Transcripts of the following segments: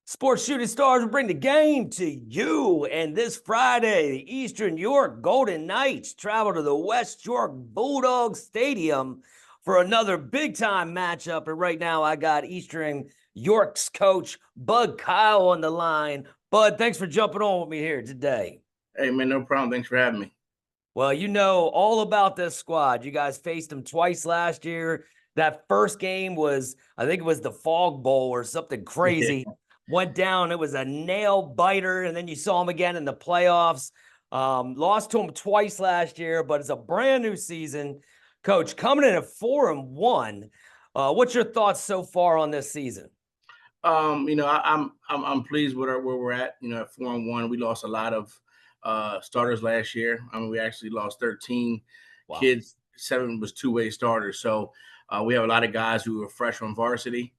Sports Shooting Stars will bring the game to you. And this Friday, the Eastern York Golden Knights travel to the West York Bulldog Stadium for another big-time matchup. And right now, I got Eastern York's coach, Bud Kyle, on the line. Bud, thanks for jumping on with me here today. Hey, man, no problem. Thanks for having me. Well, you know all about this squad. You guys faced them twice last year. That first game was, I think it was the Fog Bowl or something Yeah. crazy. Went down. It was a nail biter. And then you saw them again in the playoffs. Lost to them twice last year, but it's a brand new season. Coach, coming in at 4-1. What's your thoughts so far on this season? I'm pleased with where we're at. At 4-1, we lost a lot of starters last year. I mean, we actually lost 13 Wow. kids. 7 was two-way starters. So we have a lot of guys who were fresh on varsity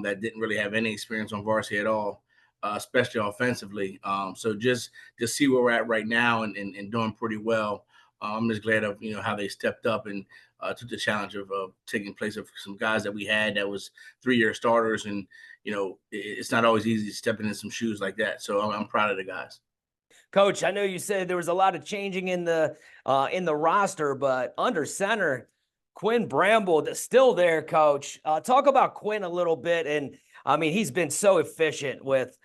that didn't really have any experience on varsity at all, especially offensively. So just see where we're at right now and doing pretty well. I'm just glad of how they stepped up and took the challenge of taking place of some guys that we had that was 3-year starters, and it's not always easy stepping in some shoes like that. So I'm proud of the guys. Coach, I know you said there was a lot of changing in the roster, but under center, Quinn Bramble still there. Coach, talk about Quinn a little bit, and I mean he's been so efficient with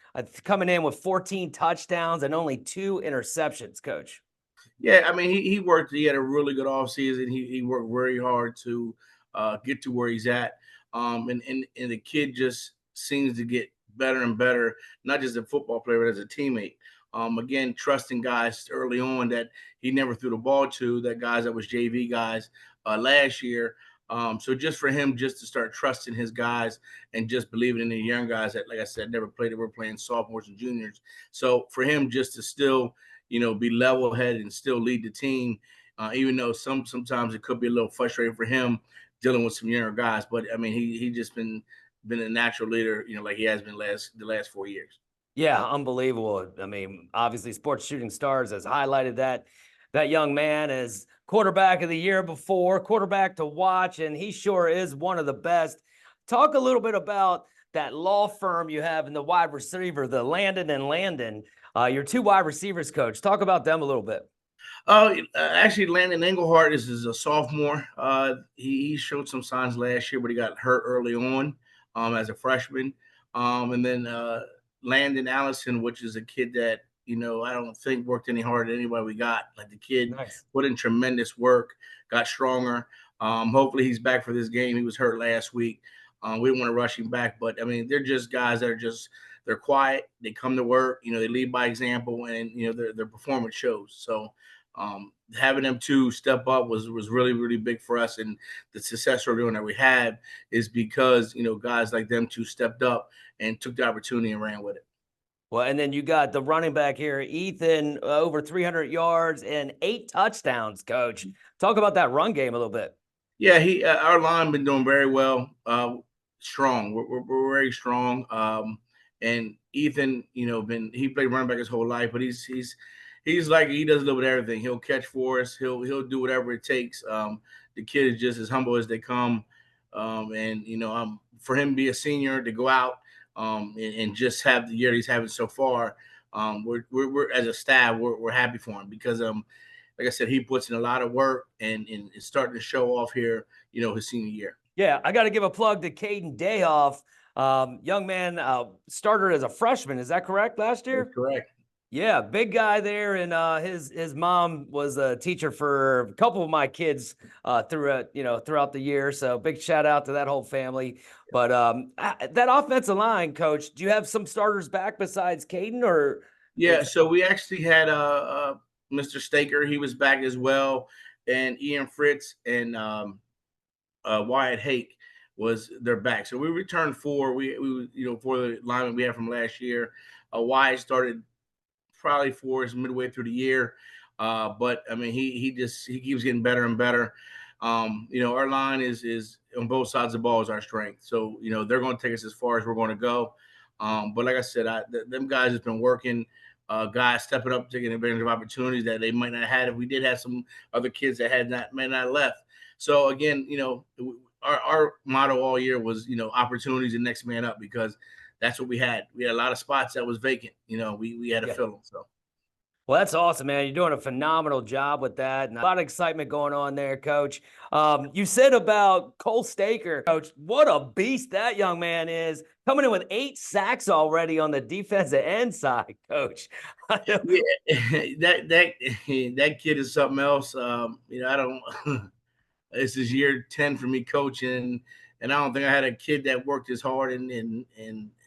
coming in with 14 touchdowns and only 2 interceptions. Coach, Yeah, I mean he worked. He had a really good offseason. He worked very hard to get to where he's at. And the kid just seems to get better and better, not just a football player, but as a teammate. Again, trusting guys early on that he never threw the ball to, that guys that was JV guys last year. So just for him just to start trusting his guys and just believing in the young guys that, like I said, never played, they were playing sophomores and juniors. So for him just to still, be level headed and still lead the team, even though sometimes it could be a little frustrating for him dealing with some younger guys. But I mean, he just been a natural leader, like he has been the last 4 years. yeah, unbelievable. I mean, obviously, Sports Shooting Stars has highlighted that young man as quarterback of the year before, quarterback to watch, and he sure is one of the best. Talk a little bit about that law firm you have in the wide receiver, the Landon and Landon, your 2 wide receivers, coach. Talk about them a little bit. Actually, Landon Engelhardt is a sophomore. He showed some signs last year, but he got hurt early on as a freshman. And then Landon Allison, which is a kid that I don't think worked any harder than anybody we got. Like the kid Nice. put in tremendous work, got stronger. Hopefully, he's back for this game. He was hurt last week. We don't want to rush him back, but I mean, they're just guys that are they're quiet. They come to work. They lead by example, and their performance shows. So having them two step up was really really big for us, and the success we're doing that we had is because guys like them two stepped up and took the opportunity and ran with it. Well, and then you got the running back here, Ethan, over 300 yards and 8 touchdowns, coach. Talk about that run game a little bit. Yeah, he our line been doing very well, strong. We're very strong. And Ethan, been he played running back his whole life, but he's like he does a little bit of everything. He'll catch for us. He'll do whatever it takes. The kid is just as humble as they come. And for him to be a senior to go out and just have the year he's having so far, we're as a staff we're happy for him because like I said, he puts in a lot of work and is starting to show off here, his senior year. Yeah, I got to give a plug to Caden Dayhoff. Young man, started as a freshman. Is that correct last That's year? correct. Yeah, big guy there, and his mom was a teacher for a couple of my kids throughout the year. So big shout out to that whole family. But that offensive line, coach, do you have some starters back besides Caden, or Yeah, it's so we actually had Mr. Staker. He was back as well, and Ian Fritz and Wyatt Hake was their back. So we returned 4. We for the lineman we had from last year. Wyatt started probably for us midway through the year. But I mean, he keeps getting better and better. Our line is on both sides of the ball is our strength. So they're going to take us as far as we're going to go. But like I said, them guys have been working. Guys stepping up, taking advantage of opportunities that they might not have had if we did have some other kids that may not have left. So again, our motto all year was opportunities and next man up because that's what we had. We had a lot of spots that was vacant. We had to fill them. So. Well, that's awesome, man. You're doing a phenomenal job with that. And a lot of excitement going on there, Coach. You said about Cole Staker, Coach, what a beast that young man is. Coming in with 8 sacks already on the defensive end side, Coach. Yeah, that kid is something else. I don't this is year 10 for me coaching, and I don't think I had a kid that worked as hard and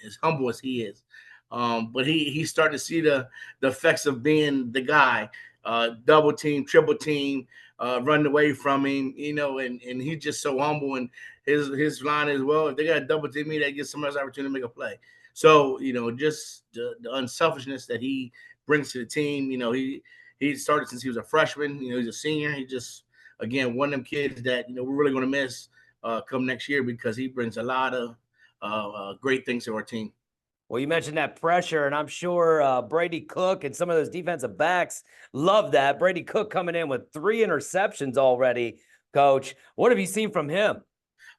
as humble as he is. But he's starting to see the effects of being the guy, double team, triple team, running away from him, and he's just so humble. And his line is, well, if they got a double team me, that gives somebody else opportunity to make a play. So, just the unselfishness that he brings to the team. He started since he was a freshman. He's a senior. He just, again, one of them kids that, we're really going to miss come next year, because he brings a lot of great things to our team. Well, you mentioned that pressure, and I'm sure Brady Cook and some of those defensive backs love that. Brady Cook coming in with 3 interceptions already, Coach. What have you seen from him?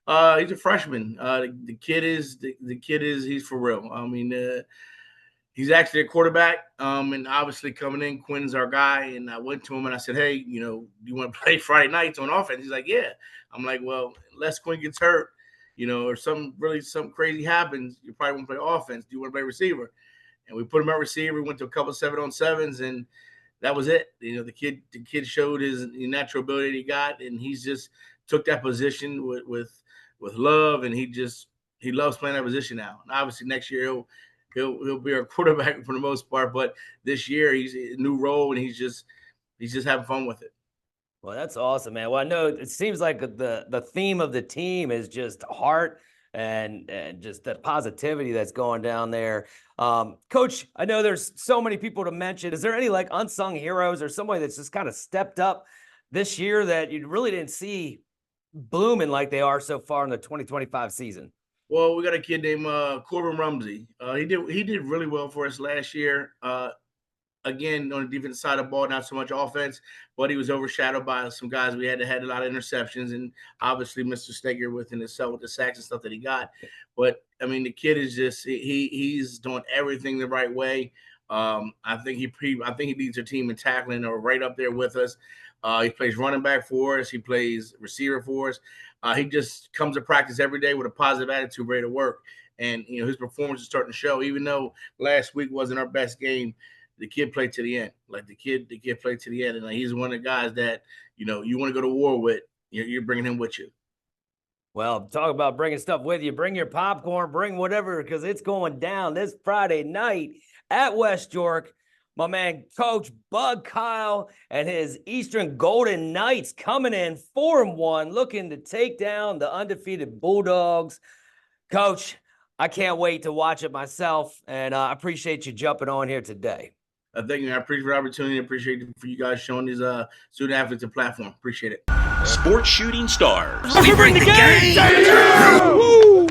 He's a freshman. The kid is he's for real. I mean, he's actually a quarterback. And obviously coming in, Quinn's our guy. And I went to him and I said, hey, do you want to play Friday nights on offense? He's like, yeah. I'm like, well, unless Quinn gets hurt, or something crazy happens, you probably won't play offense. Do you want to play receiver? And we put him at receiver. We went to a couple of 7-on-7s, and that was it. The kid showed his natural ability he got, and he's just took that position with love, and he loves playing that position now. And obviously next year he'll be our quarterback for the most part, but this year he's a new role, and he's just having fun with it. Well, that's awesome, man. Well, I know it seems like the theme of the team is just heart and just the positivity that's going down there. Coach, I know there's so many people to mention. Is there any like unsung heroes or somebody that's just kind of stepped up this year that you really didn't see blooming like they are so far in the 2025 season? Well, we got a kid named Corbin Rumsey. He did really well for us last year. Again, on the defensive side of the ball, not so much offense, but he was overshadowed by some guys we had a lot of interceptions, and obviously Mr. Steger within himself with the sacks and stuff that he got. But I mean, the kid is just he's doing everything the right way. I think he leads our team in tackling, or right up there with us. He plays running back for us. He plays receiver for us. He just comes to practice every day with a positive attitude, ready to work. And his performance is starting to show. Even though last week wasn't our best game, the kid played to the end. Like the kid played to the end, and like, he's one of the guys that you want to go to war with. You're bringing him with you. Well, talk about bringing stuff with you. Bring your popcorn, bring whatever, because it's going down this Friday night at West York. My man, Coach Bug Kyle and his Eastern Golden Knights coming in 4-1, looking to take down the undefeated Bulldogs. Coach, I can't wait to watch it myself, and I appreciate you jumping on here today. Thank you. I appreciate the opportunity. I appreciate it for you guys showing these student athletes a platform. Appreciate it. Sports Shooting Stars. We bring the game.